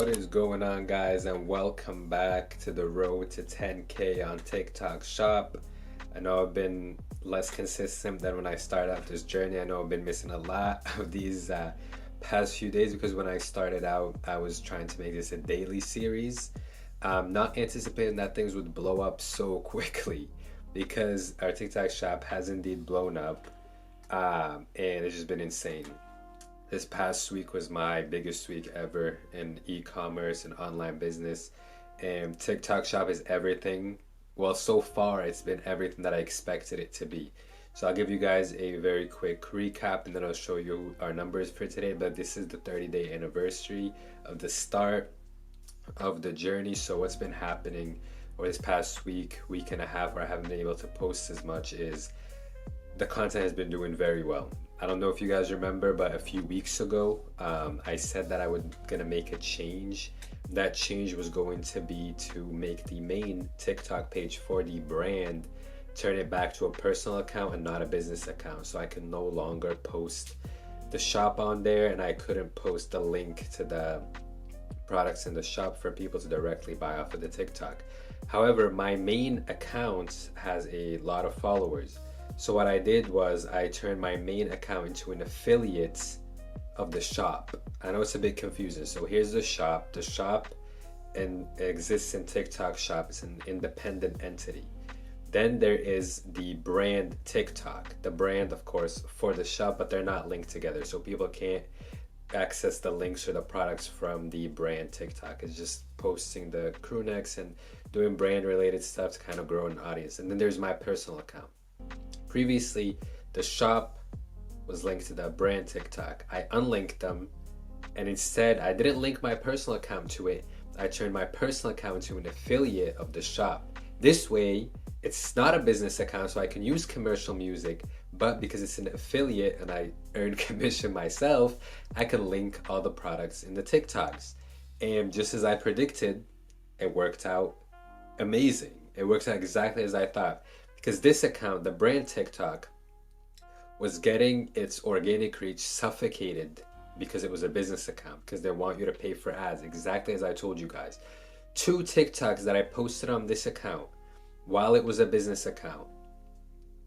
What is going on, guys, and welcome back to the road to 10K on TikTok Shop. I know I've been less consistent than when I started out this journey. I know I've been missing a lot of these past few days because when I started out, I was trying to make this a daily series. Not anticipating that things would blow up so quickly because our TikTok shop has indeed blown up, and it's just been insane. This past week was my biggest week ever in e-commerce and online business. And TikTok Shop is everything. Well, so far it's been everything that I expected it to be. So I'll give you guys a very quick recap and then I'll show you our numbers for today. But this is the 30-day anniversary of the start of the journey. So what's been happening over this past week, week and a half, where I haven't been able to post as much, is the content has been doing very well. I don't know if you guys remember, but a few weeks ago, I said that I was gonna make a change. That change was going to be to make the main TikTok page for the brand, turn it back to a personal account and not a business account. So I can no longer post the shop on there, and I couldn't post the link to the products in the shop for people to directly buy off of the TikTok. However, my main account has a lot of followers. So what I did was I turned my main account into an affiliate of the shop. I know it's a bit confusing. So here's the shop. The shop exists in TikTok Shop. It's an independent entity. Then there is the brand TikTok. The brand, of course, for the shop, but they're not linked together. So people can't access the links or the products from the brand TikTok. It's just posting the crew necks and doing brand related stuff to kind of grow an audience. And then there's my personal account. Previously, the shop was linked to the brand TikTok. I unlinked them, and instead, I didn't link my personal account to it. I turned my personal account into an affiliate of the shop. This way, it's not a business account, so I can use commercial music, but because it's an affiliate and I earn commission myself, I can link all the products in the TikToks. And just as I predicted, it worked out amazing. It worked out exactly as I thought. Because this account, the brand TikTok, was getting its organic reach suffocated because it was a business account, because they want you to pay for ads, exactly as I told you guys. 2 TikToks that I posted on this account while it was a business account.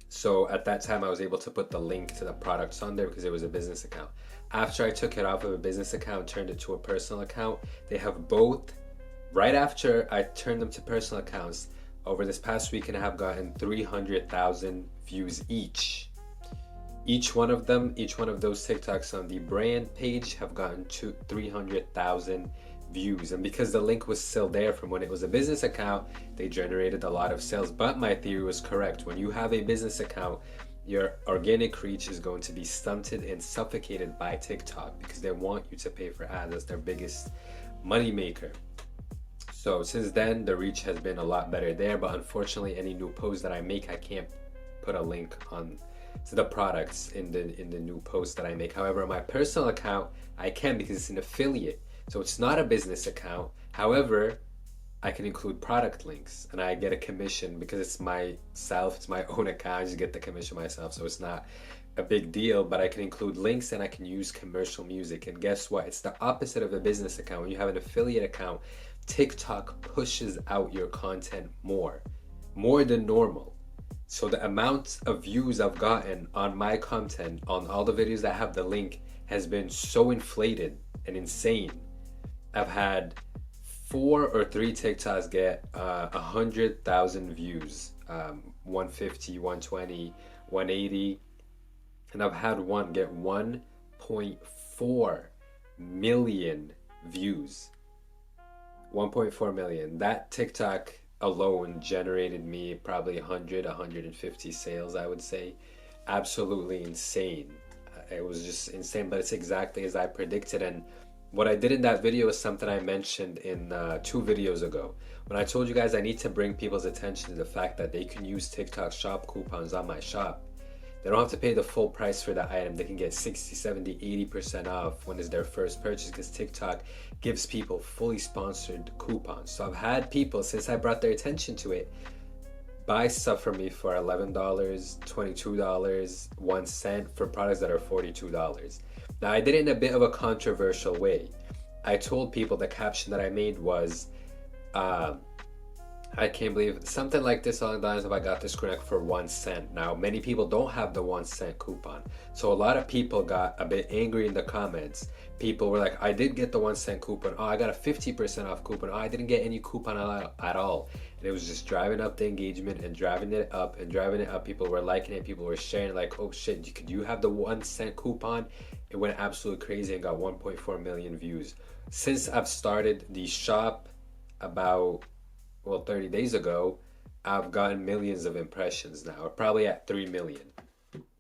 So at that time, I was able to put the link to the products on there because it was a business account. After I took it off of a business account, turned it to a personal account, they have both, right after I turned them to personal accounts, over this past week and a half, gotten 300,000 views each. Each one of those TikToks on the brand page have gotten to 300,000 views. And because the link was still there from when it was a business account, they generated a lot of sales. But my theory was correct. When you have a business account, your organic reach is going to be stunted and suffocated by TikTok because they want you to pay for ads. That's their biggest money maker. So since then, the reach has been a lot better there, but unfortunately, any new post that I make, I can't put a link on to the products in the new post that I make. However, my personal account, I can because it's an affiliate. So it's not a business account. However, I can include product links and I get a commission because it's my own account. I just get the commission myself. So it's not a big deal, but I can include links and I can use commercial music. And guess what? It's the opposite of a business account. When you have an affiliate account, TikTok pushes out your content more than normal. So the amount of views I've gotten on my content, on all the videos that have the link, has been so inflated and insane. I've had 4 or 3 TikToks get 100,000 views, 150, 120, 180, and I've had one get 1.4 million views. 1.4 million. That TikTok alone generated me probably 150 sales, I would say. Absolutely insane. It was just insane, but it's exactly as I predicted. And what I did in that video is something I mentioned in 2 videos ago. When I told you guys I need to bring people's attention to the fact that they can use TikTok shop coupons on my shop. They don't have to pay the full price for the item. They can get 60, 70, 80% off when it's their first purchase because TikTok gives people fully sponsored coupons. So I've had people, since I brought their attention to it, buy stuff from me for $11, $22, 1 cent for products that are $42. Now I did it in a bit of a controversial way. I told people, the caption that I made was, uh, I can't believe something like this along the lines of, I got this connect for 1 cent. Now, many people don't have the 1 cent coupon. So a lot of people got a bit angry in the comments. People were like, I did get the 1 cent coupon. Oh, I got a 50% off coupon. Oh, I didn't get any coupon at all. And it was just driving up the engagement and driving it up and driving it up. People were liking it. People were sharing, like, oh shit, could you have the 1 cent coupon? It went absolutely crazy and got 1.4 million views. Since I've started the shop about, well, 30 days ago, I've gotten millions of impressions now. We're probably at 3 million.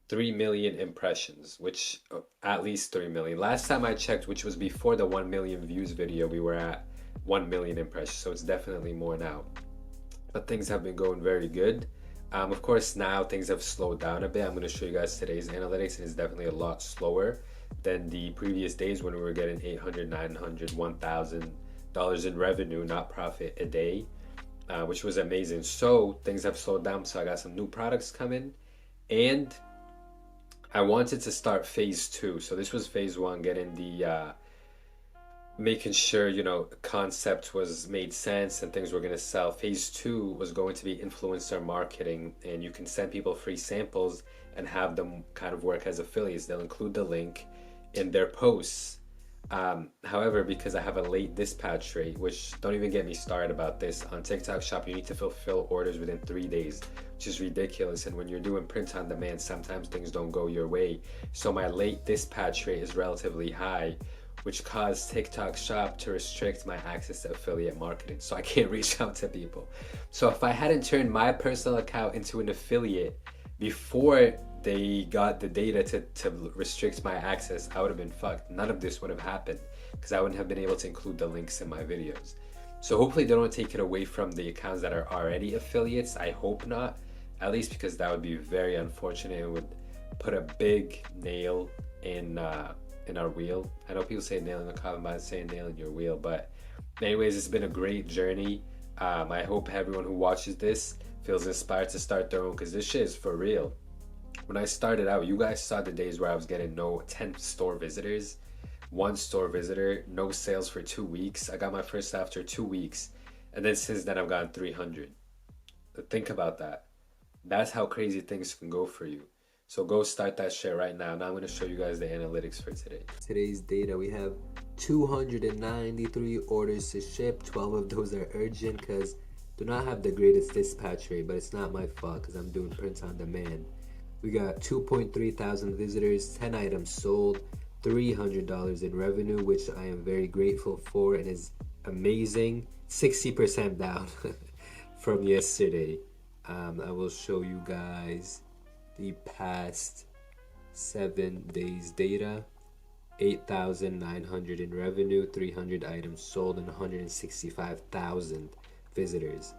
3 million impressions, which at least 3 million. Last time I checked, which was before the 1 million views video, we were at 1 million impressions. So it's definitely more now. But things have been going very good. Of course, now things have slowed down a bit. I'm going to show you guys today's analytics, and it's definitely a lot slower than the previous days when we were getting $800, $900, $1,000 in revenue, not profit, a day. Which was amazing. So things have slowed down. So I got some new products coming, and I wanted to start phase 2. So this was phase 1, getting the making sure, you know, concept was made sense and things were going to sell. Phase 2 was going to be influencer marketing, and you can send people free samples and have them kind of work as affiliates. They'll include the link in their posts. However, because I have a late dispatch rate, which, don't even get me started about this, on TikTok Shop you need to fulfill orders within 3 days, which is ridiculous. And when you're doing print on demand, sometimes things don't go your way. So my late dispatch rate is relatively high, which caused TikTok Shop to restrict my access to affiliate marketing. So I can't reach out to people. So if I hadn't turned my personal account into an affiliate before they got the data to restrict my access, I would have been fucked. None of this would have happened because I wouldn't have been able to include the links in my videos. So hopefully they don't take it away from the accounts that are already affiliates. I hope not, at least, because that would be very unfortunate. It would put a big nail in our wheel. I know people say nail in the coffin, but I'm saying nail in your wheel. But anyways, it's been a great journey. I hope everyone who watches this feels inspired to start their own, because this shit is for real. When I started out, you guys saw the days where I was getting 10 store visitors, 1 store visitor, no sales for 2 weeks. I got my first after 2 weeks, and then since then I've gotten 300. Think about that. That's how crazy things can go for you. So go start that shit right now. Now I'm going to show you guys the analytics for today. Today's data, we have 293 orders to ship. 12 of those are urgent because do not have the greatest dispatch rate, but it's not my fault because I'm doing print on demand. We got 2.3 thousand visitors, 10 items sold, $300 in revenue, which I am very grateful for and is amazing. 60% down from yesterday. I will show you guys the past 7 days data. 8,900 in revenue, 300 items sold, and 165,000 visitors.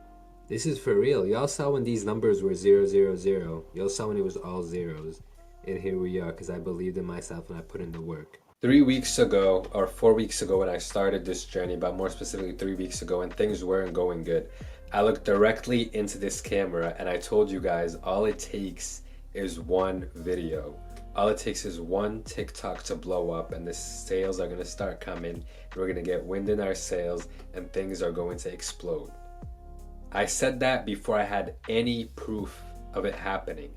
This is for real. Y'all saw when these numbers were 0, 0, 0. Y'all saw when it was all zeros. And here we are, because I believed in myself and I put in the work. 3 weeks ago, or 4 weeks ago when I started this journey, but more specifically 3 weeks ago, and things weren't going good, I looked directly into this camera and I told you guys all it takes is one video. All it takes is one TikTok to blow up, and the sales are going to start coming, and we're going to get wind in our sails, and things are going to explode. I said that before I had any proof of it happening.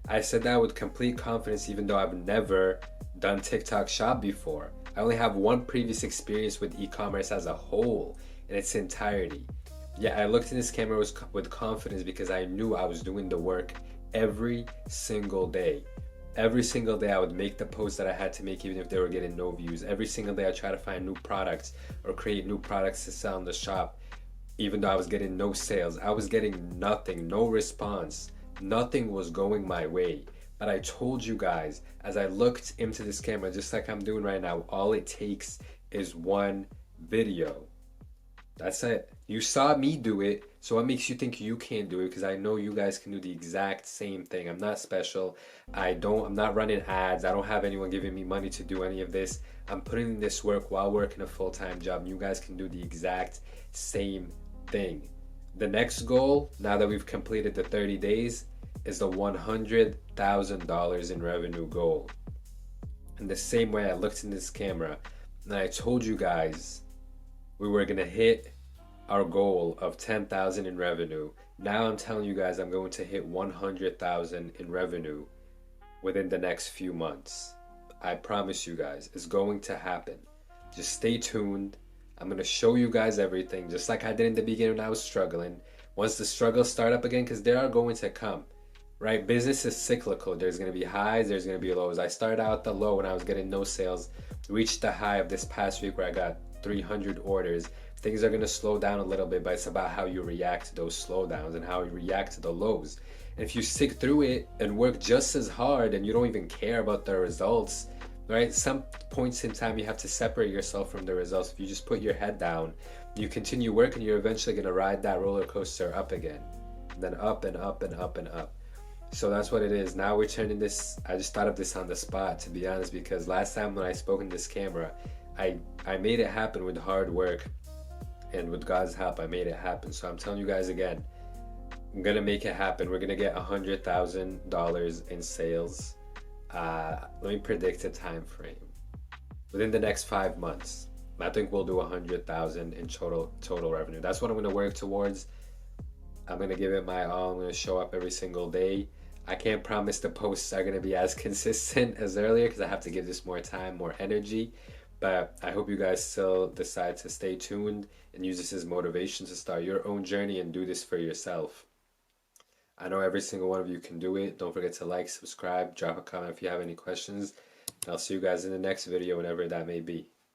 I said that with complete confidence, even though I've never done TikTok Shop before. I only have one previous experience with e-commerce as a whole in its entirety. Yeah, I looked in this camera with confidence because I knew I was doing the work every single day. Every single day I would make the posts that I had to make, even if they were getting no views. Every single day I try to find new products or create new products to sell in the shop. Even though I was getting no sales, I was getting nothing, no response. Nothing was going my way. But I told you guys, as I looked into this camera, just like I'm doing right now, all it takes is one video. That's it. You saw me do it, so what makes you think you can't do it? Because I know you guys can do the exact same thing. I'm not special. I'm not running ads. I don't have anyone giving me money to do any of this. I'm putting in this work while working a full-time job. You guys can do the exact same thing. The next goal, now that we've completed the 30 days, is the $100,000 in revenue goal. In the same way I looked in this camera, And I told you guys we were gonna hit our goal of 10,000 in revenue. Now I'm telling you guys I'm going to hit 100,000 in revenue within the next few months. I promise you guys, it's going to happen. Just stay tuned. I'm going to show you guys everything, just like I did in the beginning when I was struggling. Once the struggles start up again, because they are going to come, right? Business is cyclical. There's going to be highs, there's going to be lows. I started out the low when I was getting no sales, reached the high of this past week where I got 300 orders. Things are going to slow down a little bit, but it's about how you react to those slowdowns and how you react to the lows. And if you stick through it and work just as hard and you don't even care about the results, right? Some points in time you have to separate yourself from the results. If you just put your head down, you continue working, you're eventually going to ride that roller coaster up again, then up and up and up and up. So that's what it is. Now we're turning this. I just thought of this on the spot, to be honest, because last time when I spoke in this camera, I made it happen with hard work, and with God's help, I made it happen. So I'm telling you guys again, I'm gonna make it happen. We're gonna get $100,000 in sales. Let me predict a time frame. Within the next 5 months, I think we'll do 100,000 in total revenue. That's what I'm gonna work towards. I'm gonna give it my all. I'm gonna show up every single day. I can't promise the posts are gonna be as consistent as earlier because I have to give this more time, more energy. But I hope you guys still decide to stay tuned and use this as motivation to start your own journey and do this for yourself. I know every single one of you can do it. Don't forget to like, subscribe, drop a comment if you have any questions. And I'll see you guys in the next video, whenever that may be.